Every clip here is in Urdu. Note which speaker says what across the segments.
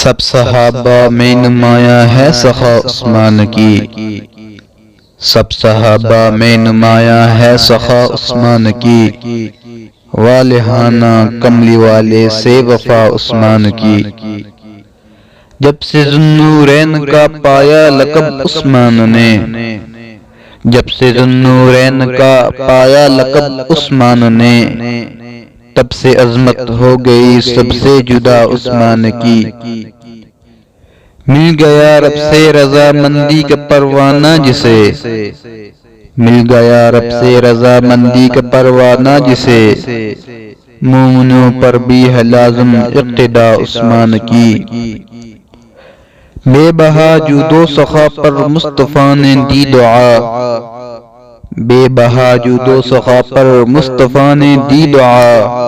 Speaker 1: سب صحابہ میں نمایاں ہے سخا عثمان کی، سب صحابہ میں نمایاں ہے سخا عثمان کی، والہانہ کملی والے سے وفا عثمان کی۔ جب سے ذوالنورین کا پایا لقب عثمان نے، جب سے ذوالنورین کا پایا لقب عثمان نے، تب سے عظمت ہو گئی سب سے جدا عثمان کی۔ مل گیا رب سے رضا مندی کا پروانہ جسے، مل گیا رب سے رضا مندی کا پروانہ جسے، مومنوں پر بھی ہے لازم اقتدا عثمان کی۔ بے بہا جود و سخا پر مصطفیٰ نے دی دعا، بے بہا جود و سخا پر مصطفیٰ نے دی دعا،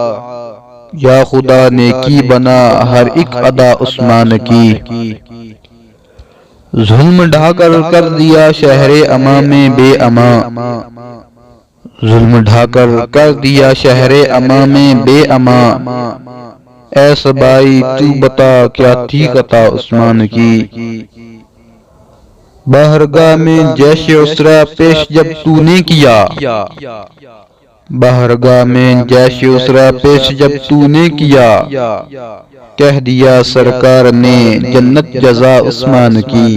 Speaker 1: یا خدا نے کی بنا ہر ایک ادا عثمان کی۔ ظلم ڈھا کر دیا شہر اما میں بے اما، ظلم ڈھا کر دیا شہر اما میں بے اما، اے سبائی تو بتا کیا تھی خطا عثمان کی۔ بہرگاہ میں جیش عسرا پیش جب تو نے کیا، بہرگاہ میں جیش عسرا پیش جب تو نے کیا، کہہ دیا سرکار نے جنت جزا عثمان کی۔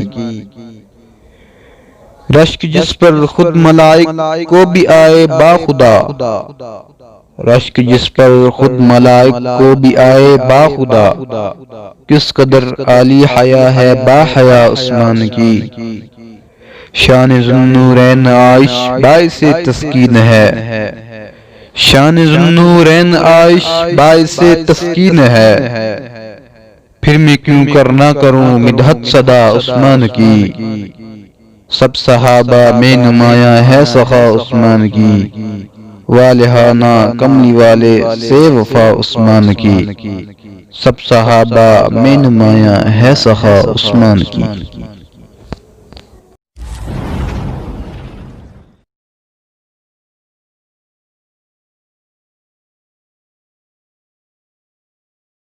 Speaker 1: رشک جس پر خود ملائک کو بھی آئے با خدا، رشک جس پر خود ملائک کو بھی آئے با خدا، کس قدر عالی حیا ہے با حیا عثمان کی۔ شان ذوالنورین عائش باعث تسکین ہے، شان ذوالنورین عائش باعث تسکین ہے، پھر میں کیوں کرنا کروں مدحت صدا عثمان کی۔ سب صحابہ میں نمایاں ہے سخا عثمان کی، والہانہ کملی والے سے وفا عثمان کی۔ سب صحابہ میں نمایاں ہے سخا عثمان کی۔